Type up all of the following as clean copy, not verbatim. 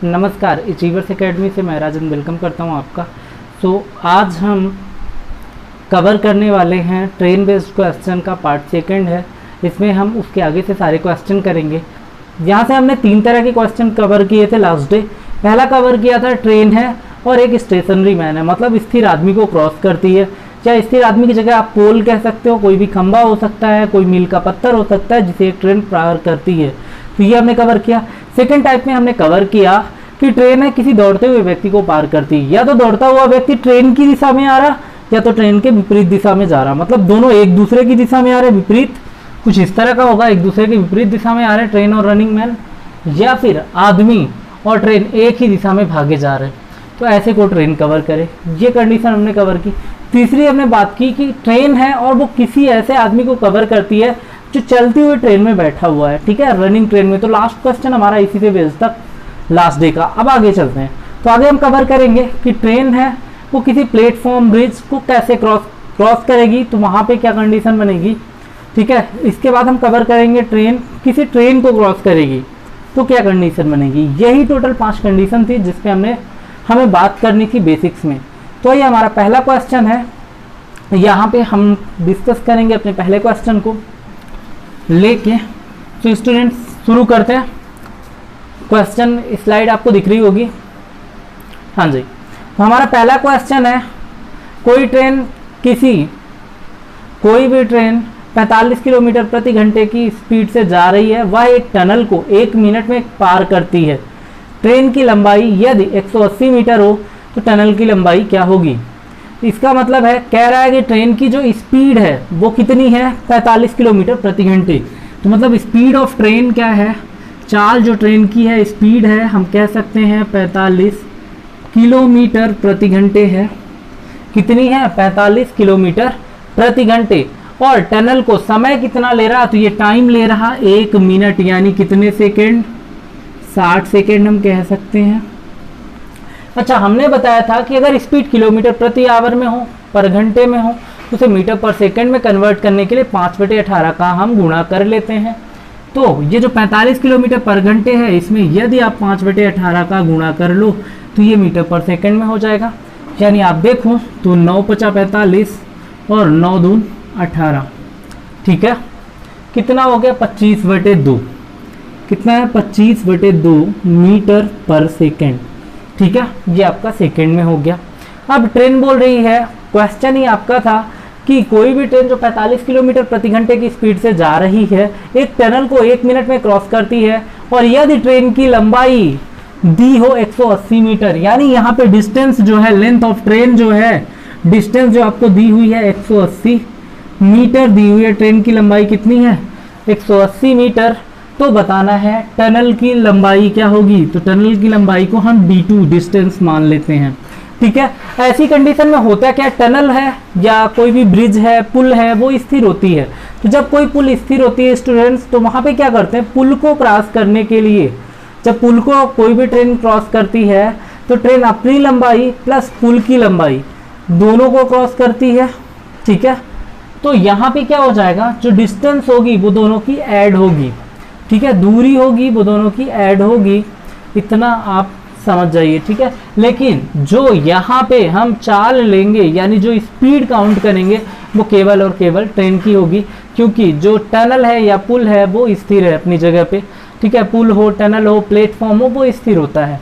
नमस्कार, achievers academy से मैं राजन वेलकम करता हूं आपका। आज हम कवर करने वाले हैं ट्रेन बेस्ड क्वेश्चन का पार्ट सेकंड है। इसमें हम उसके आगे से सारे क्वेश्चन करेंगे। यहाँ से हमने 3 तरह के क्वेश्चन कवर किए थे लास्ट डे। पहला कवर किया था ट्रेन है और एक स्टेशनरी मैन है, मतलब स्थिर आदमी को क्रॉस करती है। चाहे स्थिर आदमी की जगह आप पोल कह सकते हो, कोई भी खंभा हो सकता है, कोई मील का पत्थर हो सकता है जिसे एक ट्रेन पार करती है। तो ये हमने कवर किया। सेकंड टाइप में हमने कवर किया कि ट्रेन है किसी दौड़ते हुए व्यक्ति को पार करती है। या तो दौड़ता हुआ व्यक्ति ट्रेन की दिशा में आ रहा या तो ट्रेन के विपरीत दिशा में जा रहा, मतलब दोनों एक दूसरे की दिशा में आ रहे, विपरीत कुछ इस तरह का होगा, एक दूसरे के विपरीत दिशा में आ रहे ट्रेन और रनिंग मैन, या फिर आदमी और ट्रेन एक ही दिशा में भागे जा रहे। तो ऐसे को ट्रेन कवर करे, ये कंडीशन हमने कवर की। तीसरी हमने बात की कि ट्रेन है और वो किसी ऐसे आदमी को कवर करती है जो चलती हुई ट्रेन में बैठा हुआ है, ठीक है, रनिंग ट्रेन में। तो लास्ट क्वेश्चन हमारा इसी से बेस्ड तक लास्ट डे का। अब आगे चलते हैं। तो आगे हम कवर करेंगे कि ट्रेन है वो किसी प्लेटफॉर्म ब्रिज को कैसे क्रॉस करेगी, तो वहाँ पे क्या कंडीशन बनेगी, ठीक है। इसके बाद हम कवर करेंगे ट्रेन किसी ट्रेन को क्रॉस करेगी तो क्या कंडीशन बनेगी। यही टोटल 5 कंडीशन थी जिसपे हमें बात करनी थी बेसिक्स में। तो ये हमारा पहला क्वेश्चन है। यहाँ पे हम डिस्कस करेंगे अपने पहले क्वेश्चन को लेके। तो स्टूडेंट्स शुरू करते हैं। क्वेश्चन स्लाइड आपको दिख रही होगी, हाँ जी। तो हमारा पहला क्वेश्चन है, कोई भी ट्रेन 45 किलोमीटर प्रति घंटे की स्पीड से जा रही है, वह एक टनल को 1 मिनट में पार करती है। ट्रेन की लंबाई यदि 180 मीटर हो तो टनल की लंबाई क्या होगी। इसका मतलब है, कह रहा है कि ट्रेन की जो स्पीड है वो कितनी है, 45 किलोमीटर प्रति घंटे। तो मतलब स्पीड ऑफ ट्रेन क्या है, चाल जो ट्रेन की है स्पीड है, हम कह सकते हैं 45 किलोमीटर प्रति घंटे है। कितनी है, 45 किलोमीटर प्रति घंटे। और टनल को समय कितना ले रहा, तो ये टाइम ले रहा 1 मिनट, यानी कितने सेकेंड, 60 सेकेंड हम कह सकते हैं। अच्छा, हमने बताया था कि अगर स्पीड किलोमीटर प्रति आवर में हो, पर घंटे में हो, तो उसे मीटर पर सेकंड में कन्वर्ट करने के लिए 5/18 का हम गुणा कर लेते हैं। तो ये जो 45 किलोमीटर पर घंटे है, इसमें यदि आप 5/18 का गुणा कर लो तो ये मीटर पर सेकंड में हो जाएगा। यानी आप देखो तो 9×5 = 45 और 9×2 = 18, ठीक है। कितना हो गया, 25/2। कितना है, 25/2 मीटर पर सेकंड, ठीक है। ये आपका सेकंड में हो गया। अब ट्रेन बोल रही है, क्वेश्चन ही आपका था कि कोई भी ट्रेन जो 45 किलोमीटर प्रति घंटे की स्पीड से जा रही है, एक टनल को 1 मिनट में क्रॉस करती है, और यदि ट्रेन की लंबाई दी हो 180 मीटर, यानी यहाँ पे डिस्टेंस जो है, लेंथ ऑफ ट्रेन जो है, डिस्टेंस जो आपको दी हुई है 180 मीटर दी हुई है। ट्रेन की लंबाई कितनी है, 180 मीटर। तो बताना है टनल की लंबाई क्या होगी। तो टनल की लंबाई को हम d2 डिस्टेंस मान लेते हैं, ठीक है। ऐसी कंडीशन में होता क्या, टनल है या कोई भी ब्रिज है, पुल है, वो स्थिर होती है। तो जब कोई पुल स्थिर होती है स्टूडेंट्स, तो वहाँ पे क्या करते हैं, पुल को क्रॉस करने के लिए, जब पुल को कोई भी ट्रेन क्रॉस करती है तो ट्रेन अपनी लंबाई प्लस पुल की लंबाई दोनों को क्रॉस करती है, ठीक है। तो यहाँ पे क्या हो जाएगा, जो डिस्टेंस होगी वो दोनों की ऐड होगी, ठीक है, दूरी होगी वो दोनों की ऐड होगी, इतना आप समझ जाइए, ठीक है। लेकिन जो यहाँ पे हम चाल लेंगे, यानी जो स्पीड काउंट करेंगे, वो केवल और केवल ट्रेन की होगी, क्योंकि जो टनल है या पुल है वो स्थिर है अपनी जगह पे, ठीक है। पुल हो, टनल हो, प्लेटफॉर्म हो, वो स्थिर होता है।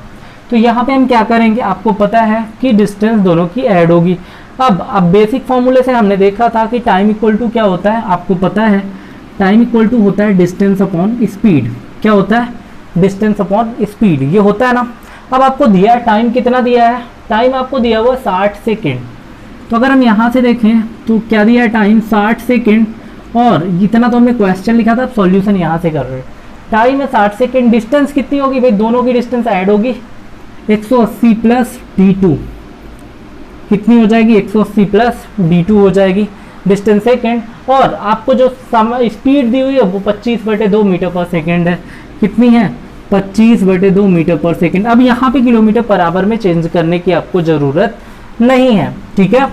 तो यहाँ पे हम क्या करेंगे, आपको पता है कि डिस्टेंस दोनों की ऐड होगी। अब बेसिक फॉर्मूले से हमने देखा था कि टाइम इक्वल टू क्या होता है, आपको पता है, टाइम इक्वल टू होता है डिस्टेंस अपॉन स्पीड। क्या होता है, डिस्टेंस अपॉन स्पीड, ये होता है ना। अब आपको दिया है टाइम, कितना दिया है, टाइम आपको दिया हुआ 60 सेकेंड। तो अगर हम यहाँ से देखें तो क्या दिया है, टाइम 60 सेकेंड, और इतना तो हमने क्वेश्चन लिखा था, सॉल्यूशन यहाँ से कर रहे हैं। टाइम है 60 सेकेंड, डिस्टेंस कितनी होगी भाई, दोनों की डिस्टेंस ऐड होगी, 180 प्लस d2 कितनी हो जाएगी, 180 प्लस d2 हो जाएगी डिस्टेंस सेकेंड। और आपको जो समय स्पीड दी हुई है वो 25/2 मीटर पर सेकेंड है। कितनी है, 25/2 मीटर पर सेकेंड। अब यहाँ पे किलोमीटर पर आवर में चेंज करने की आपको ज़रूरत नहीं है, ठीक है।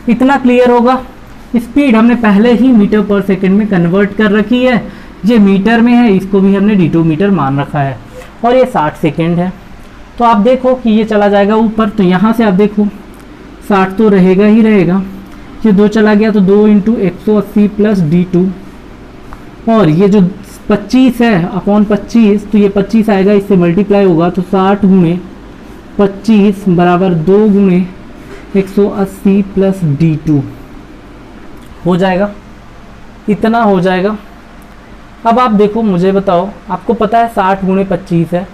इतना क्लियर होगा। स्पीड हमने पहले ही मीटर पर सेकेंड में कन्वर्ट कर रखी है, ये मीटर में है, इसको भी हमने d2 मीटर मान रखा है, और ये 60 सेकेंड है। तो आप देखो कि ये चला जाएगा ऊपर, तो यहाँ से आप देखो 60 तो रहेगा ही रहेगा, ये 2 चला गया तो 2 इंटू 180 प्लस D2, और ये जो 25 है अपॉन 25, तो ये 25 आएगा, इससे मल्टीप्लाई होगा तो 60 गुणे 25 बराबर 2 गुणे 180 प्लस D2 हो जाएगा, इतना हो जाएगा। अब आप देखो मुझे बताओ, आपको पता है 60 गुणे 25 है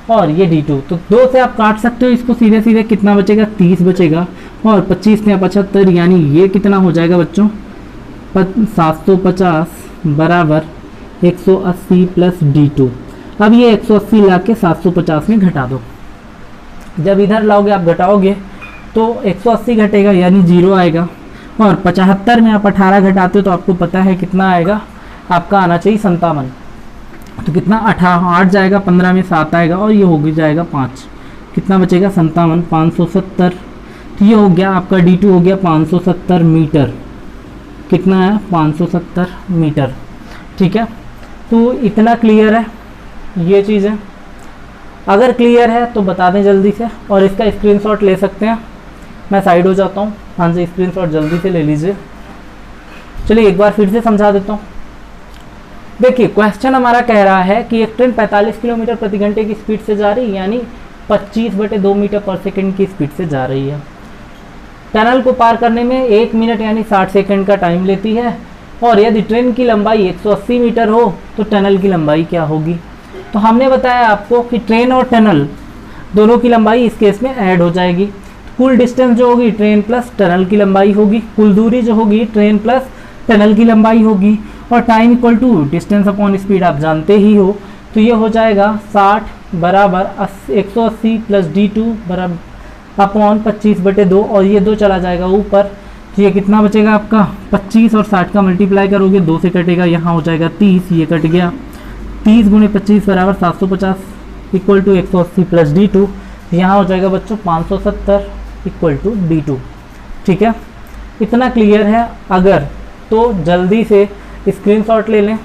और ये D2, तो 2 से आप काट सकते हो इसको सीधे सीधे, कितना बचेगा 30 बचेगा, और 25 ने 75, यानी ये कितना हो जाएगा बच्चों 750 बराबर 180 प्लस D2। अब ये 180 ला के 750 में घटा दो, जब इधर लाओगे आप घटाओगे तो 180 घटेगा यानी 0 आएगा, और 75 में आप 18 घटाते हो तो आपको पता है कितना आएगा, आपका आना चाहिए 57, तो कितना 8 जाएगा, 15 में 7 आएगा, और ये हो जाएगा 5, कितना बचेगा 57, 570, तो ये हो गया आपका D2 हो गया 570 मीटर, कितना है 570 मीटर। ठीक है, तो इतना क्लियर है ये चीज़ें, अगर क्लियर है तो बता दें जल्दी से, और इसका स्क्रीनशॉट ले सकते हैं, मैं साइड हो जाता हूँ। हाँ जी, स्क्रीनशॉट जल्दी से ले लीजिए। चलिए एक बार फिर से समझा देता हूँ। देखिए क्वेश्चन हमारा कह रहा है कि एक ट्रेन 45 किलोमीटर प्रति घंटे की स्पीड से जा रही है, यानी 25/2 मीटर पर सेकंड की स्पीड से जा रही है। टनल को पार करने में 1 मिनट यानी 60 सेकंड का टाइम लेती है, और यदि ट्रेन की लंबाई 180 मीटर हो तो टनल की लंबाई क्या होगी। तो हमने बताया आपको कि ट्रेन और टनल दोनों की लंबाई इस केस में ऐड हो जाएगी। कुल डिस्टेंस जो होगी ट्रेन प्लस टनल की लंबाई होगी, कुल दूरी जो होगी ट्रेन प्लस टनल की लंबाई होगी, और time equal to distance upon speed आप जानते ही हो, तो ये हो जाएगा 60 बराबर 180 प्लस D2 बराबर अपॉन 25/2, और ये 2 चला जाएगा ऊपर, तो ये कितना बचेगा आपका 25, और 60 का मल्टीप्लाई करोगे 2 से कटेगा, यहाँ हो जाएगा 30, ये कट गया, 30 गुणे 25 बराबर 750 इक्वल टू 180 प्लस D2, यहाँ हो जाएगा बच्चों 570 इक्वल टू D2। ठीक है, इतना क्लियर है, अगर तो जल्दी से स्क्रीनशॉट ले लें।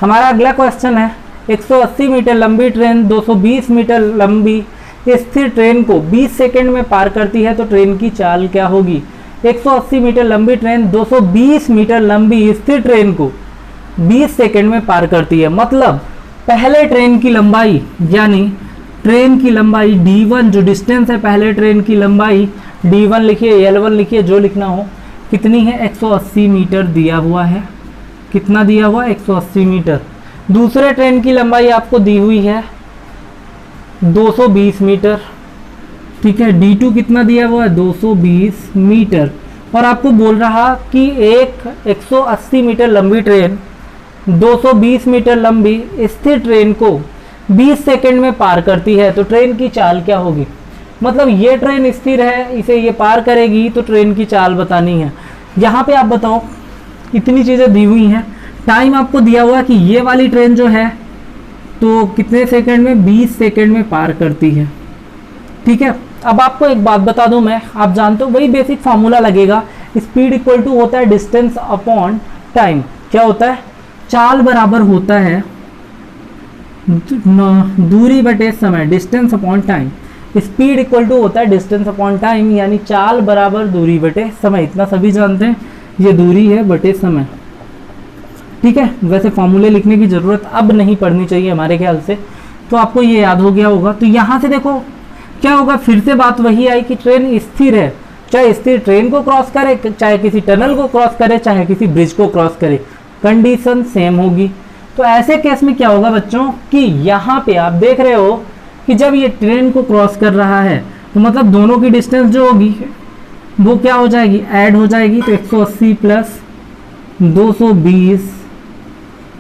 हमारा अगला क्वेश्चन है, 180 मीटर लंबी ट्रेन 220 मीटर लंबी स्थिर ट्रेन को 20 सेकंड में पार करती है, तो ट्रेन की चाल क्या होगी। 180 मीटर लंबी ट्रेन 220 मीटर लंबी स्थिर ट्रेन को 20 सेकंड में पार करती है, मतलब पहले ट्रेन की लंबाई, यानी ट्रेन की लंबाई D1 जो डिस्टेंस है पहले ट्रेन की लंबाई D1 लिखिए, L1 लिखिए, जो लिखना हो, कितनी है 180 मीटर दिया हुआ है, कितना दिया हुआ 180 मीटर। दूसरे ट्रेन की लंबाई आपको दी हुई है 220 मीटर। ठीक है, D2 कितना दिया हुआ है 220 मीटर, और आपको बोल रहा कि एक 180 मीटर लंबी ट्रेन 220 मीटर लंबी स्थिर ट्रेन को 20 सेकंड में पार करती है, तो ट्रेन की चाल क्या होगी। मतलब ये ट्रेन स्थिर है, इसे ये पार करेगी, तो ट्रेन की चाल बतानी है। यहाँ पे आप बताओ, इतनी चीज़ें दी हुई हैं, टाइम आपको दिया हुआ कि ये वाली ट्रेन जो है तो कितने सेकंड में 20 सेकंड में पार करती है। ठीक है, अब आपको एक बात बता दूं मैं, आप जानते हो वही बेसिक फार्मूला लगेगा, स्पीड इक्वल टू होता है डिस्टेंस अपॉन टाइम। क्या होता है, चाल बराबर होता है दूरी बटे समय, distance upon time. Speed equal to होता है डिस्टेंस अपॉन टाइम, यानी चाल बराबर दूरी बटे समय, इतना सभी जानते हैं, ये दूरी है बटे समय। ठीक है, वैसे फॉर्मूले लिखने की ज़रूरत अब नहीं पड़नी चाहिए हमारे ख्याल से, तो आपको ये याद हो गया होगा। तो यहाँ से देखो क्या होगा, फिर से बात वही आई कि ट्रेन स्थिर है, चाहे स्थिर ट्रेन को क्रॉस करे, चाहे किसी टनल को क्रॉस करे, चाहे किसी ब्रिज को क्रॉस करे, कंडीशन सेम होगी। तो ऐसे केस में क्या होगा बच्चों कि यहाँ पे आप देख रहे हो कि जब ये ट्रेन को क्रॉस कर रहा है तो मतलब दोनों की डिस्टेंस जो होगी वो क्या हो जाएगी, ऐड हो जाएगी, तो 180 प्लस 220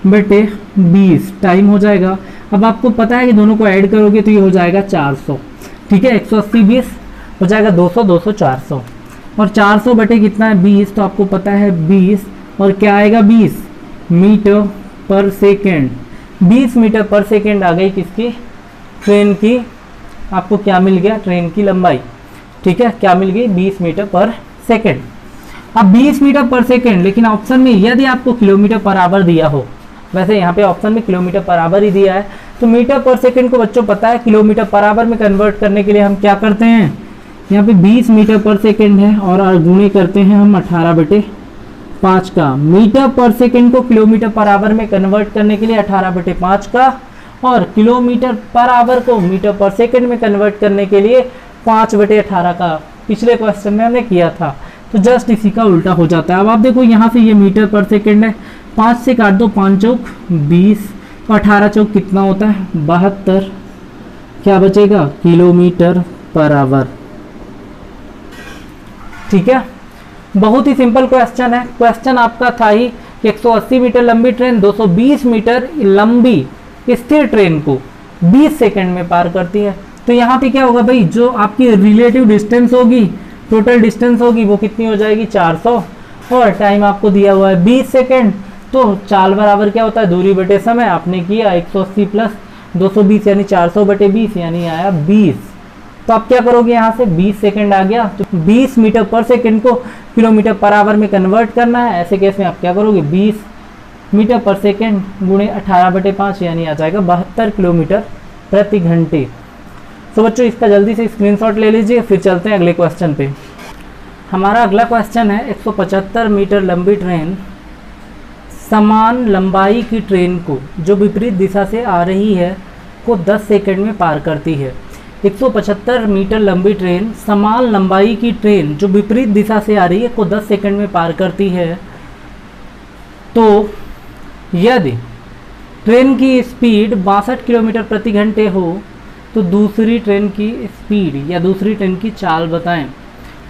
बटे 20 टाइम हो जाएगा। अब आपको पता है कि दोनों को ऐड करोगे तो ये हो जाएगा 400। ठीक है, 180 20 हो जाएगा 200, 200 400, और 400 बटे कितना है 20, तो आपको पता है 20, और क्या आएगा 20 मीटर पर सेकेंड। 20 मीटर पर सेकेंड आ गई किसकी, ट्रेन की। आपको क्या मिल गया, ट्रेन की लंबाई। ठीक है, क्या मिल गई 20 मीटर पर सेकेंड। अब 20 मीटर पर सेकेंड, लेकिन ऑप्शन में यदि आपको किलोमीटर पर आवर दिया हो वैसे यहाँ पे ऑप्शन में किलोमीटर पर आवर ही दिया है। तो मीटर पर सेकंड को बच्चों पता है किलोमीटर पर आवर में कन्वर्ट करने के लिए हम क्या करते हैं, यहाँ पे 20 मीटर पर सेकंड है और गुणे करते हैं हम 18/5 का। मीटर पर सेकंड को किलोमीटर पर आवर में कन्वर्ट करने के लिए 18/5 का, और किलोमीटर पर आवर को मीटर पर सेकंड में कन्वर्ट करने के लिए 5/18 का पिछले क्वेश्चन में हमने किया था। तो जस्ट इसी का उल्टा हो जाता है। अब आप देखो यहाँ से ये मीटर पर सेकंड है, 5 से काट दो, 5 चौक 20, 18 चौक कितना होता है 72, क्या बचेगा किलोमीटर पर आवर। ठीक है, बहुत ही सिंपल क्वेश्चन है। क्वेश्चन आपका था ही 180 मीटर लंबी ट्रेन 220 मीटर लंबी स्थिर ट्रेन को 20 सेकंड में पार करती है। तो यहाँ पे क्या होगा भाई, जो आपकी रिलेटिव डिस्टेंस होगी, टोटल डिस्टेंस होगी वो कितनी हो जाएगी 400, और टाइम आपको दिया हुआ है 20 सेकंड। तो चाल बराबर क्या होता है दूरी बटे समय, आपने किया 180 प्लस 220 यानी 400/20 यानी आया 20। तो आप क्या करोगे, यहाँ से 20 सेकंड आ गया, तो 20 मीटर पर सेकंड को किलोमीटर पर आवर में कन्वर्ट करना है। ऐसे केस में आप क्या करोगे, 20 मीटर पर सेकंड गुणे 18/5 यानी आ जाएगा 72 किलोमीटर प्रति घंटे। तो बच्चों इसका जल्दी से स्क्रीनशॉट ले लीजिए, फिर चलते हैं अगले क्वेश्चन पे। हमारा अगला क्वेश्चन है 175 मीटर लंबी ट्रेन समान लंबाई की ट्रेन को जो विपरीत दिशा से आ रही है को 10 सेकंड में पार करती है। 175 मीटर लंबी ट्रेन समान लंबाई की ट्रेन जो विपरीत दिशा से आ रही है को 10 सेकंड में पार करती है। तो यदि ट्रेन की स्पीड 62 किलोमीटर प्रति घंटे हो तो दूसरी ट्रेन की स्पीड या दूसरी ट्रेन की चाल बताएं।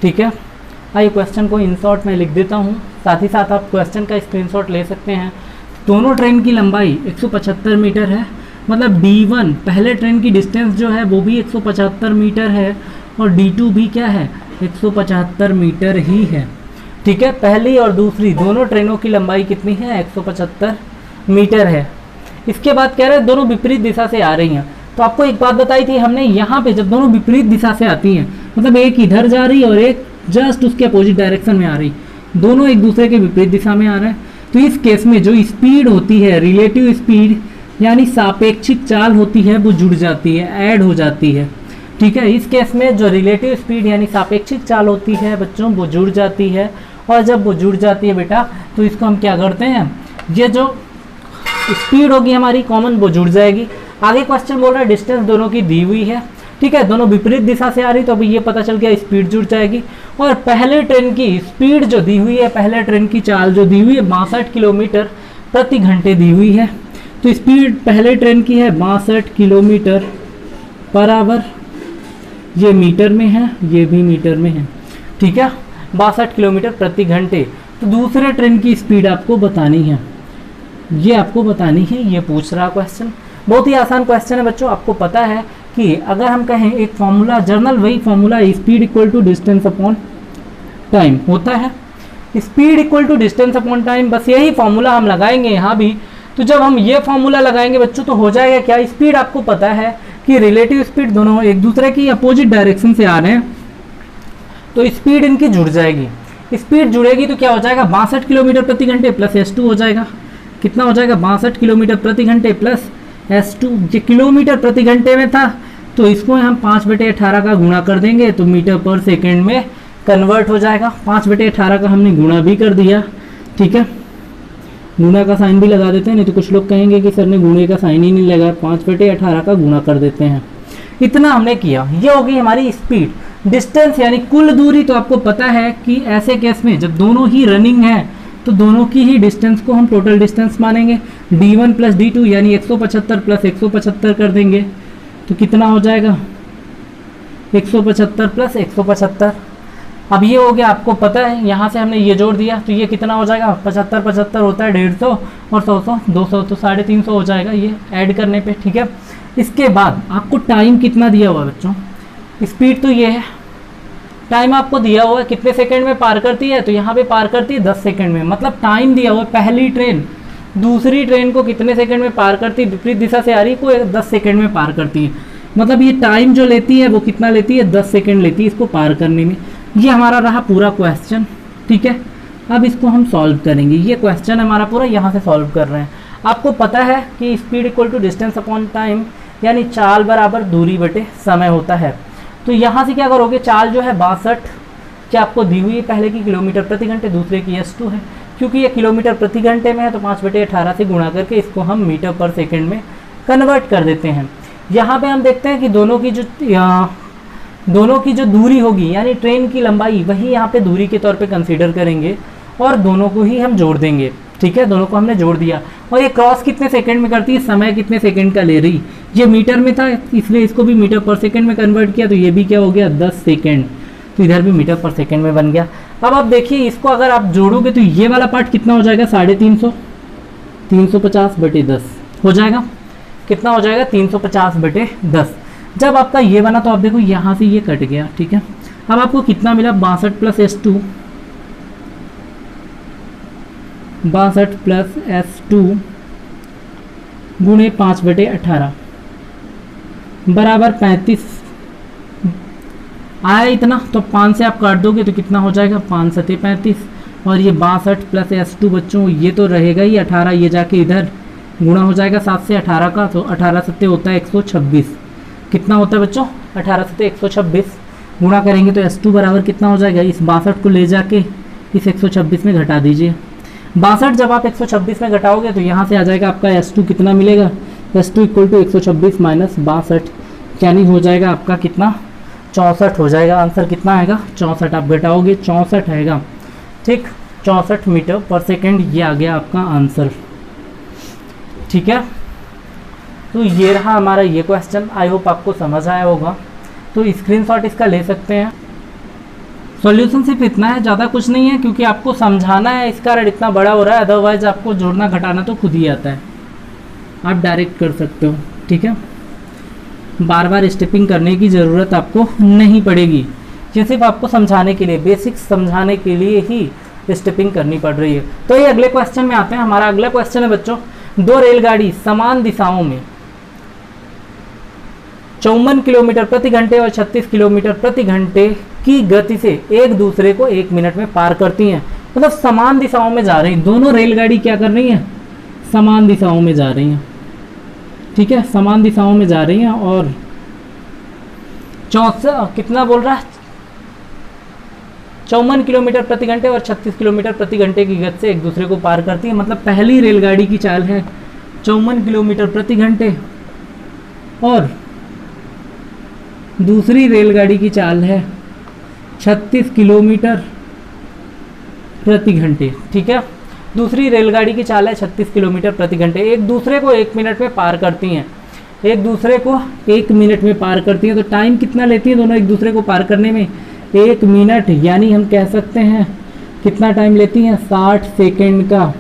ठीक है, आइए क्वेश्चन को इन शॉर्ट में लिख देता हूँ, साथ ही साथ आप क्वेश्चन का स्क्रीनशॉट ले सकते हैं। दोनों ट्रेन की लंबाई 175 मीटर है, मतलब D1 पहले ट्रेन की डिस्टेंस जो है वो भी 175 मीटर है, और D2 भी क्या है 175 मीटर ही है। ठीक है, पहली और दूसरी दोनों ट्रेनों की लंबाई कितनी है 175 मीटर है। इसके बाद कह रहे हैं दोनों विपरीत दिशा से आ रही हैं। तो आपको एक बात बताई थी हमने, यहाँ पे जब दोनों विपरीत दिशा से आती हैं, मतलब एक इधर जा रही है और एक जस्ट उसके अपोजिट डायरेक्शन में आ रही, दोनों एक दूसरे के विपरीत दिशा में आ रहे हैं, तो इस केस में जो स्पीड होती है रिलेटिव स्पीड यानी सापेक्षिक चाल होती है वो जुड़ जाती है, ऐड हो जाती है। ठीक है, इस केस में जो रिलेटिव स्पीड यानी सापेक्षिक चाल होती है बच्चों वो जुड़ जाती है, और जब वो जुड़ जाती है बेटा तो इसको हम क्या करते हैं, ये जो स्पीड होगी हमारी कॉमन वो जुड़ जाएगी। आगे क्वेश्चन बोल रहा है डिस्टेंस दोनों की दी हुई है। ठीक है, दोनों विपरीत दिशा से आ रही, तो अभी ये पता चल गया स्पीड जुड़ जाएगी। और पहले ट्रेन की स्पीड जो दी हुई है, पहले ट्रेन की चाल जो दी हुई है 62 किलोमीटर प्रति घंटे दी हुई है। तो स्पीड पहले ट्रेन की है 62 किलोमीटर पर आवर, ये मीटर में है, ये भी मीटर में है। ठीक है, 62 किलोमीटर प्रति घंटे। तो दूसरे ट्रेन की स्पीड आपको बतानी है, ये आपको बतानी है, ये पूछ रहा क्वेश्चन। बहुत ही आसान क्वेश्चन है बच्चों। आपको पता है कि अगर हम कहें एक फॉर्मूला जर्नल, वही formula speed equal to distance upon time होता है। Speed equal to distance upon time, बस यही फॉर्मूला हम लगाएंगे यहाँ भी। तो जब हम ये फॉर्मूला लगाएंगे बच्चों तो हो जाएगा क्या, स्पीड आपको पता है कि रिलेटिव स्पीड दोनों एक दूसरे की अपोजिट डायरेक्शन से आ रहे हैं, तो स्पीड इनकी जुड़ जाएगी। स्पीड जुड़ेगी तो क्या हो जाएगा 62 किलोमीटर प्रति घंटे प्लस S2 हो जाएगा। कितना हो जाएगा 62 किलोमीटर प्रति घंटे प्लस S2। ये किलोमीटर प्रति घंटे में था, तो इसको हम 5/18 का गुणा कर देंगे तो मीटर पर सेकंड में कन्वर्ट हो जाएगा। 5/18 का हमने गुणा भी कर दिया। ठीक है, गुणा का साइन भी लगा देते हैं, नहीं तो कुछ लोग कहेंगे कि सर ने गुणे का साइन ही नहीं लगा, 5/18 का गुणा कर देते हैं। इतना हमने किया, ये होगी हमारी स्पीड। डिस्टेंस यानी कुल दूरी, तो आपको पता है कि ऐसे केस में जब दोनों ही रनिंग है तो दोनों की ही डिस्टेंस को हम टोटल डिस्टेंस मानेंगे। D1 प्लस D2 यानी 175 प्लस 175 कर देंगे तो कितना हो जाएगा 175 प्लस 175। अब ये हो गया, आपको पता है यहाँ से हमने ये जोड़ दिया तो ये कितना हो जाएगा 75 होता है 150 और 100 200 तो 350 हो जाएगा ये ऐड करने पे। ठीक है, इसके बाद आपको टाइम कितना दिया हुआ है बच्चों, स्पीड तो ये है, टाइम आपको दिया हुआ है कितने सेकंड में पार करती है, तो यहाँ पे पार करती है 10 सेकंड में। मतलब टाइम दिया हुआ है, पहली ट्रेन दूसरी ट्रेन को कितने सेकंड में पार करती है, विपरीत दिशा से आ रही को 10 सेकंड में पार करती है। मतलब ये टाइम जो लेती है वो कितना लेती है 10 सेकंड लेती है इसको पार करने में। ये हमारा रहा पूरा क्वेश्चन। ठीक है, अब इसको हम सॉल्व करेंगे। ये क्वेश्चन हमारा पूरा यहाँ से सॉल्व कर रहे हैं। आपको पता है कि speed equal to distance upon time, यानी चाल बराबर दूरी बटे समय होता है। तो यहाँ से क्या करोगे, चाल जो है 62 क्या आपको दी हुई है, पहले की किलोमीटर प्रति घंटे, दूसरे की s2 है। क्योंकि ये किलोमीटर प्रति घंटे में है तो 5/18 से गुणा करके इसको हम मीटर पर सेकेंड में कन्वर्ट कर देते हैं। यहाँ पे हम देखते हैं कि दोनों की जो दूरी होगी यानी ट्रेन की लंबाई, वही यहाँ पे दूरी के तौर पे कंसीडर करेंगे और दोनों को ही हम जोड़ देंगे। ठीक है, दोनों को हमने जोड़ दिया। और ये क्रॉस कितने सेकंड में करती है, समय कितने सेकंड का ले रही, ये मीटर में था इसलिए इसको भी मीटर पर सेकंड में कन्वर्ट किया, तो ये भी क्या हो गया 10 सेकंड, तो इधर भी मीटर पर सेकंड में बन गया। अब आप देखिए इसको अगर आप जोड़ोगे तो ये वाला पार्ट कितना हो जाएगा, 350, 350/10 हो जाएगा। कितना हो जाएगा, 350/10। जब आपका ये बना तो आप देखो यहाँ से ये कट गया। ठीक है, अब आपको कितना मिला, 62 + s2, 62 + s2 गुणे 5/18 बराबर 35 आया इतना। तो 5 से आप काट दोगे तो कितना हो जाएगा, 5 × 7 = 35, और ये 62 + s2 बच्चों ये तो रहेगा ही 18, ये जाके इधर गुणा हो जाएगा 7 से 18 का, तो 18 × 7 होता है 126। कितना होता है बच्चों, 18 × 7 126। गुणा करेंगे तो s2 बराबर कितना हो जाएगा, इस 62 को ले जाके इस 126 में घटा दीजिए। 62 जब आप 126 में घटाओगे तो यहाँ से आ जाएगा आपका s2 कितना मिलेगा, s2 = 126 - 62, यानी हो जाएगा आपका कितना, 64 हो जाएगा। आंसर कितना आएगा, 64। आप घटाओगे 64 आएगा। ठीक, 64 मीटर पर सेकेंड, ये आ गया आपका आंसर। ठीक है, तो ये रहा हमारा ये क्वेश्चन। आई होप आपको समझ आया होगा। तो स्क्रीनशॉट इसका ले सकते हैं। सॉल्यूशन सिर्फ इतना है, ज़्यादा कुछ नहीं है, क्योंकि आपको समझाना है, इस कारण इतना बड़ा हो रहा है, अदरवाइज आपको जोड़ना घटाना तो खुद ही आता है, आप डायरेक्ट कर सकते हो। ठीक है, बार बार स्टेपिंग करने की ज़रूरत आपको नहीं पड़ेगी, ये सिर्फ आपको समझाने के लिए, बेसिक्स समझाने के लिए ही स्टेपिंग करनी पड़ रही है। तो ये अगले क्वेश्चन में आते हैं। हमारा अगला क्वेश्चन है बच्चों, 2 रेलगाड़ी समान दिशाओं में 54 किलोमीटर प्रति घंटे और 36 किलोमीटर प्रति घंटे की गति से एक दूसरे को 1 मिनट में पार करती हैं। मतलब समान दिशाओं में जा रही हैं, दोनों रेलगाड़ी क्या कर रही हैं, समान दिशाओं में जा रही हैं। ठीक है, समान दिशाओं में जा रही हैं और 64 कितना बोल रहा है, 54 किलोमीटर प्रति घंटे और 36 किलोमीटर प्रति घंटे की गति से एक दूसरे को पार करती है। मतलब पहली रेलगाड़ी की चाल है 54 किलोमीटर प्रति घंटे और दूसरी रेलगाड़ी की चाल है 36 किलोमीटर प्रति घंटे। ठीक है, दूसरी रेलगाड़ी की चाल है 36 किलोमीटर प्रति घंटे। एक दूसरे को 1 मिनट में पार करती हैं, एक दूसरे को 1 मिनट में पार करती हैं। तो टाइम कितना लेती हैं दोनों एक दूसरे को पार करने में, 1 मिनट, यानी हम कह सकते हैं कितना टाइम लेती हैं, 60 सेकेंड का।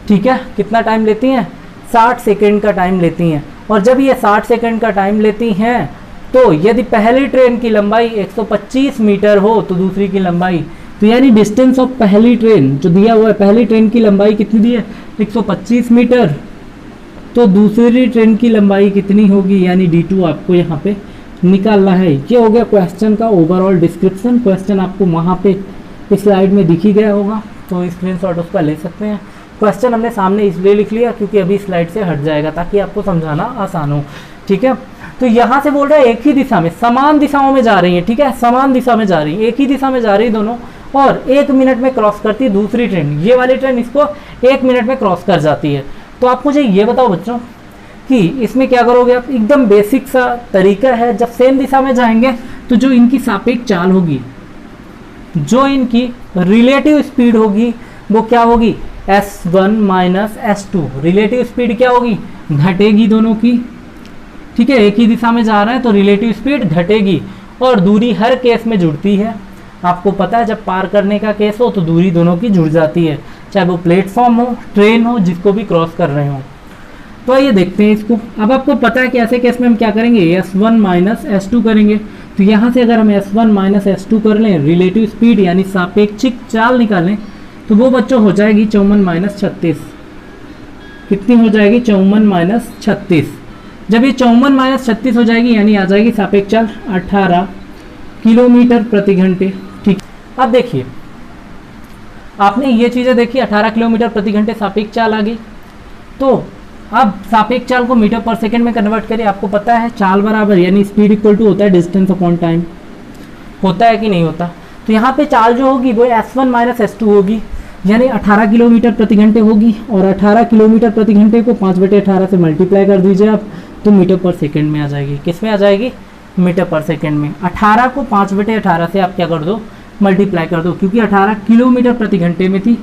ठीक है, कितना टाइम लेती हैं, 60 सेकेंड का टाइम लेती हैं। और जब ये 60 सेकेंड का टाइम लेती हैं तो यदि पहली ट्रेन की लंबाई 125 मीटर हो तो दूसरी की लंबाई, तो यानी डिस्टेंस ऑफ पहली ट्रेन जो दिया हुआ है, पहली ट्रेन की लंबाई कितनी दी है 125 मीटर, तो दूसरी ट्रेन की लंबाई कितनी होगी, यानी d2 आपको यहाँ पे निकालना है। ये हो गया क्वेश्चन का ओवरऑल डिस्क्रिप्शन। क्वेश्चन आपको वहाँ पे इस स्लाइड में दिख ही गया होगा, तो स्क्रीनशॉट उसका ले सकते हैं। क्वेश्चन हमने सामने इसलिए लिख लिया क्योंकि अभी स्लाइड से हट जाएगा ताकि आपको समझाना आसान हो। ठीक है, तो यहाँ से बोल रहा है एक ही दिशा में समान दिशाओं में जा रही है। ठीक है, समान दिशा में जा रही है, एक ही दिशा में जा रही दोनों, और 1 मिनट में क्रॉस करती है दूसरी ट्रेन। ये वाली ट्रेन इसको 1 मिनट में क्रॉस कर जाती है। तो आप मुझे ये बताओ बच्चों कि इसमें क्या करोगे आप, एकदम बेसिक सा तरीका है। जब सेम दिशा में जाएंगे तो जो इनकी सापेक्ष चाल होगी, जो इनकी रिलेटिव स्पीड होगी वो क्या होगी, s1 minus s2। Relative speed क्या होगी, घटेगी दोनों की। ठीक है, एक ही दिशा में जा रहा है तो रिलेटिव स्पीड घटेगी, और दूरी हर केस में जुड़ती है। आपको पता है जब पार करने का केस हो तो दूरी दोनों की जुड़ जाती है, चाहे वो प्लेटफॉर्म हो, ट्रेन हो, जिसको भी क्रॉस कर रहे हो। तो आइए देखते हैं इसको। अब आपको पता है कि ऐसे केस में हम क्या करेंगे, s1 माइनस s2 करेंगे। तो यहाँ से अगर हम s1 माइनस s2 कर लें, रिलेटिव स्पीड यानी सापेक्षिक चाल निकालें, तो वो बच्चों हो जाएगी 54 माइनस 36। कितनी हो जाएगी, 54 माइनस 36। जब ये 54 माइनस 36 हो जाएगी यानी आ जाएगी सापेक्ष चाल 18 किलोमीटर प्रति घंटे। ठीक, अब देखिए आपने ये चीज़ें देखी, 18 किलोमीटर प्रति घंटे सापेक्ष चाल आ गई। तो अब सापेक्ष चाल को मीटर पर सेकंड में कन्वर्ट करिए। आपको पता है चाल बराबर यानी स्पीड इक्वल टू होता है डिस्टेंस अपॉन टाइम, होता है कि नहीं होता। तो यहाँ पे चाल जो होगी वो S1 माइनस S2 होगी, यानी 18 किलोमीटर प्रति घंटे होगी। और 18 किलोमीटर प्रति घंटे को 5/18 से मल्टीप्लाई कर दीजिए आप, तो मीटर पर सेकंड में आ जाएगी। किस में आ जाएगी? मीटर पर सेकंड में। 18 को 5/18 से आप क्या कर दो? मल्टीप्लाई कर दो, क्योंकि 18 किलोमीटर प्रति घंटे में थी,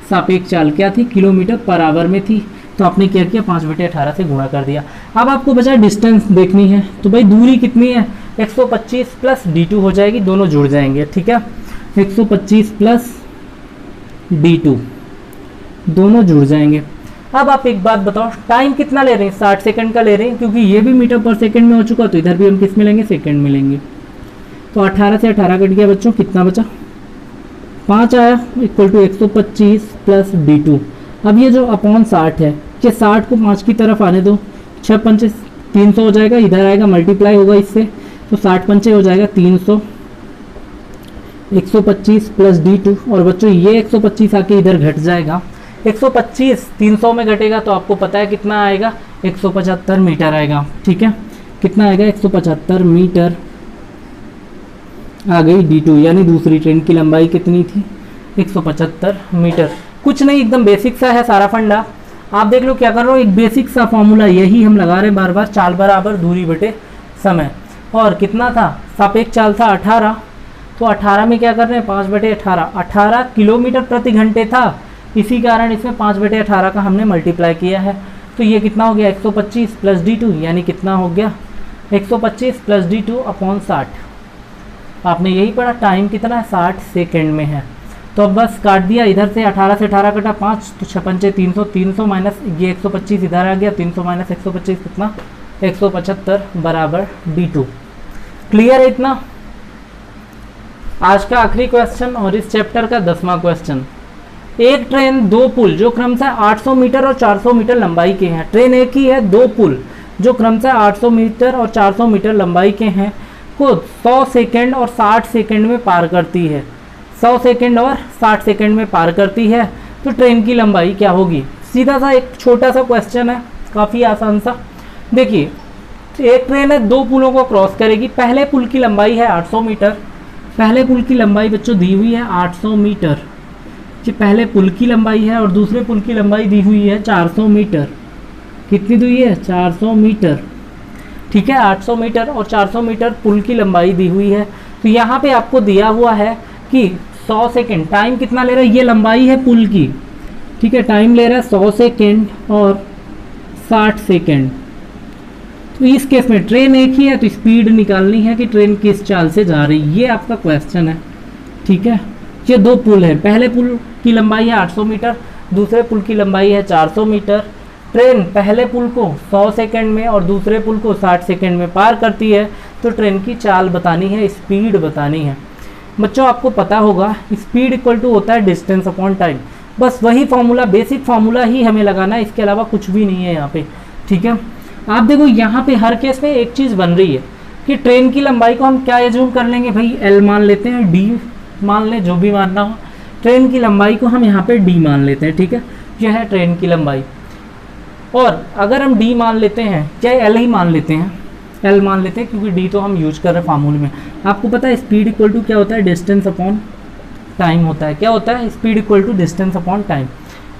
सापेक्ष चाल क्या थी? किलोमीटर पर आवर में थी। तो आपने क्या किया? 5/18 से गुणा कर दिया। अब आपको बचा डिस्टेंस देखनी है, तो भाई दूरी कितनी है? 125 प्लस d2 हो जाएगी, दोनों जुड़ जाएंगे, ठीक है। 125 प्लस d2 दोनों जुड़ जाएंगे। अब आप एक बात बताओ, टाइम कितना ले रहे हैं? 60 सेकंड का ले रहे हैं, क्योंकि ये भी मीटर पर सेकंड में हो चुका, तो इधर भी हम किस में लेंगे? सेकंड में लेंगे। तो 18 से 18 कट गया बच्चों, कितना बचा? 5 आया, इक्वल टू 125 प्लस d2। अब ये जो अपॉन 60 है, ये 60 को 5 की तरफ आने दो, 6 पंचे 300 हो जाएगा, इधर आएगा मल्टीप्लाई होगा इससे, तो 60 पंचे हो जाएगा 300, 125 प्लस d2। और बच्चों ये 125 आके इधर घट जाएगा, 125 300 में घटेगा, तो आपको पता है कितना आएगा? 175 मीटर आएगा, ठीक है। कितना आएगा? 175 मीटर आ गई d2, यानी दूसरी ट्रेन की लंबाई कितनी थी? 175 मीटर। कुछ नहीं, एकदम बेसिक सा है सारा फंडा। आप देख लो क्या कर रहे हो, एक बेसिक सा फॉर्मूला यही हम लगा रहे हैं बार बार, चाल बराबर दूरी बटे समय। और कितना था? सापेक्ष चाल था 18, तो 18 में क्या कर रहे हैं? 5/18। 18 किलोमीटर प्रति घंटे था, इसी कारण इसमें 5/18 का हमने मल्टीप्लाई किया है। तो ये कितना हो गया? 125 प्लस d2, यानी कितना हो गया? 125 प्लस d2 अपॉन 60। आपने यही पढ़ा, टाइम कितना है? 60 सेकेंड में है। तो अब बस काट दिया, इधर से 18 से 18 कटा 5, तो 6 पंचे 300, 300 माइनस ये 125 इधर आ गया, 300 माइनस 125 कितना? 175 बराबर d2। क्लियर है इतना? आज का आखिरी क्वेश्चन और इस चैप्टर का 10वां क्वेश्चन। एक ट्रेन, दो पुल जो क्रमशः 800 मीटर और 400 मीटर लंबाई के हैं। ट्रेन एक ही है, दो पुल जो क्रमशः 800 मीटर और 400 मीटर लंबाई के हैं को 100 सेकेंड और 60 सेकेंड में पार करती है। 100 सेकेंड और 60 सेकेंड में पार करती है, तो ट्रेन की लंबाई क्या होगी? सीधा सा एक छोटा सा क्वेश्चन है, काफ़ी आसान सा। देखिए, एक ट्रेन है, दो पुलों को क्रॉस करेगी। पहले पुल की लंबाई है 800 मीटर। पहले पुल की लंबाई बच्चों दी हुई है 800 मीटर। ये पहले पुल की लंबाई है, और दूसरे पुल की लंबाई दी हुई है 400 मीटर। कितनी दी हुई है? 400 मीटर, ठीक है। 800 मीटर और 400 मीटर पुल की लंबाई दी हुई है। तो यहाँ पे आपको दिया हुआ है कि 100 सेकेंड, टाइम कितना ले रहा है? ये लंबाई है पुल की, ठीक है। टाइम ले रहा है 100 सेकेंड और 60 सेकेंड। तो इस केस में ट्रेन एक ही है, तो स्पीड निकालनी है कि ट्रेन किस चाल से जा रही है, ये आपका क्वेश्चन है, ठीक है। ये दो पुल है, पहले पुल की लंबाई है 800 मीटर, दूसरे पुल की लंबाई है 400 मीटर। ट्रेन पहले पुल को 100 सेकेंड में और दूसरे पुल को 60 सेकेंड में पार करती है, तो ट्रेन की चाल बतानी है, स्पीड बतानी है। बच्चों आपको पता होगा स्पीड इक्वल टू होता है डिस्टेंस अपॉन टाइम। बस वही फॉर्मूला, बेसिक फॉर्मूला ही हमें लगाना है, इसके अलावा कुछ भी नहीं है यहाँ पे, ठीक है। आप देखो यहाँ पे हर केस में एक चीज़ बन रही है कि ट्रेन की लंबाई को हम क्या एज्यूम कर लेंगे भाई? एल मान लेते हैं, डी मान लें, जो भी मानना हो। ट्रेन की लंबाई को हम यहाँ पे डी मान लेते हैं, ठीक है। यह है ट्रेन की लंबाई। और अगर हम डी मान लेते हैं, चाहे एल ही मान लेते हैं, एल मान लेते हैं, क्योंकि डी तो हम यूज कर रहे हैं फार्मूले में। आपको पता है स्पीड इक्वल टू क्या होता है? डिस्टेंस अपॉन टाइम होता है। क्या होता है? Speed equal to distance upon time.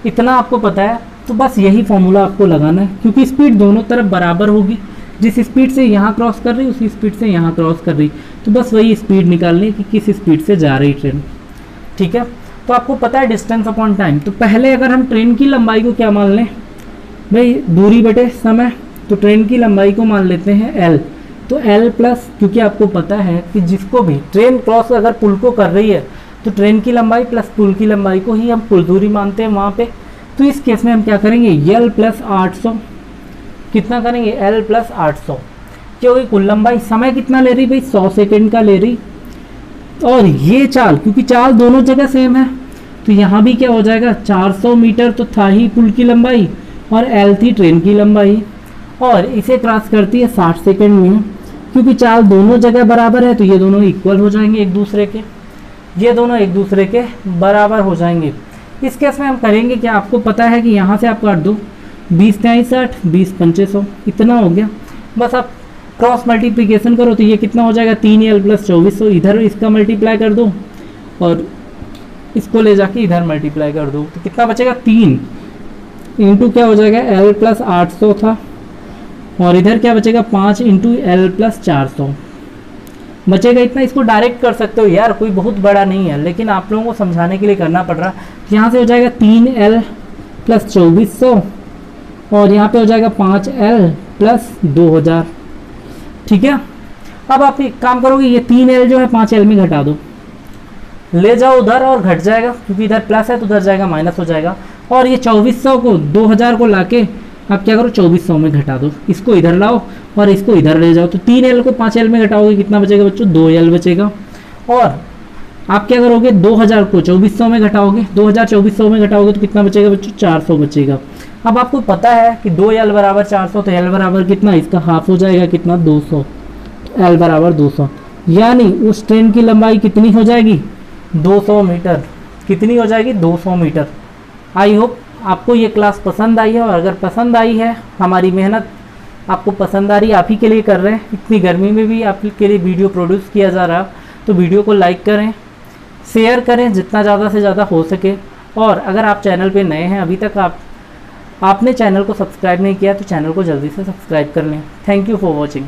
इतना आपको पता है, तो बस यही फॉर्मूला आपको लगाना है, क्योंकि स्पीड दोनों तरफ बराबर होगी। जिस स्पीड से यहाँ क्रॉस कर रही, उसी स्पीड से यहाँ क्रॉस कर रही, तो बस वही स्पीड निकालनी है कि किस स्पीड से जा रही ट्रेन, ठीक है। तो आपको पता है डिस्टेंस अपॉन टाइम। तो पहले अगर हम ट्रेन की लंबाई को क्या मान लें भाई? दूरी बटे समय। तो ट्रेन की लंबाई को मान लेते हैं एल। तो एल प्लस, क्योंकि आपको पता है कि जिसको भी ट्रेन क्रॉस अगर पुल को कर रही है, तो ट्रेन की लंबाई प्लस पुल की लंबाई को ही हम पुल दूरी मानते हैं वहाँ पे। तो इस केस में हम क्या करेंगे? एल प्लस 800, कितना करेंगे? एल प्लस 800, क्योंकि कुल लंबाई। समय कितना ले रही भाई? 100 सेकेंड का ले रही। और ये चाल, क्योंकि चाल दोनों जगह सेम है, तो यहाँ भी क्या हो जाएगा? 400 मीटर तो था ही पुल की लंबाई, और एल थी ट्रेन की लंबाई, और इसे क्रॉस करती है 60 सेकेंड में। क्योंकि चाल दोनों जगह बराबर है, तो ये दोनों इक्वल हो जाएंगे एक दूसरे के, ये दोनों एक दूसरे के बराबर हो जाएंगे। इस केस में हम करेंगे क्या? आपको पता है कि यहाँ से आप काट दो, 20 तिहाई 60, 20 पंचे 100, इतना हो गया। बस आप क्रॉस मल्टीप्लिकेशन करो तो ये कितना हो जाएगा 3l + 2400, इधर इसका मल्टीप्लाई कर दो और इसको ले जाके इधर मल्टीप्लाई कर दो तो कितना बचेगा 3 इंटू क्या हो जाएगा l + 800 था और इधर क्या बचेगा 5 इंटू l + 400 बचेगा इतना। इसको डायरेक्ट कर सकते हो यार, कोई बहुत बड़ा नहीं है, लेकिन आप लोगों को समझाने के लिए करना पड़ रहा है। यहाँ से हो जाएगा 3l + 2400 और यहाँ पे हो जाएगा 5l + 2000। ठीक है, अब आप एक काम करोगे, ये 3l जो है 5l में घटा दो, ले जाओ उधर और घट जाएगा, क्योंकि इधर प्लस है तो उधर जाएगा माइनस हो जाएगा। और ये 2400 को 2000 को लाके आप क्या करो 2400 में घटा दो, इसको इधर लाओ और इसको इधर ले जाओ, तो 3l को 5l में घटाओगे कितना बचेगा बच्चों 2l बचेगा। और आप क्या करोगे 2000 को 2400 में घटाओगे, 2000 2400 में घटाओगे तो कितना बचेगा बच्चों 400 बचेगा। अब आपको पता है कि 2l = 400 तो l बराबर कितना, इसका हाफ हो जाएगा कितना 200, l = 200, यानी उस ट्रेन की लंबाई कितनी हो जाएगी 200 मीटर। कितनी हो जाएगी 200 मीटर। आई होप आपको ये क्लास पसंद आई है, और अगर पसंद आई है, हमारी मेहनत आपको पसंद आ रही है, आप ही के लिए कर रहे हैं, इतनी गर्मी में भी आप के लिए वीडियो प्रोड्यूस किया जा रहा है, तो वीडियो को लाइक करें, शेयर करें जितना ज़्यादा से ज़्यादा हो सके। और अगर आप चैनल पे नए हैं, अभी तक आपने चैनल को सब्सक्राइब नहीं किया तो चैनल को जल्दी से सब्सक्राइब कर लें। Thank you for watching.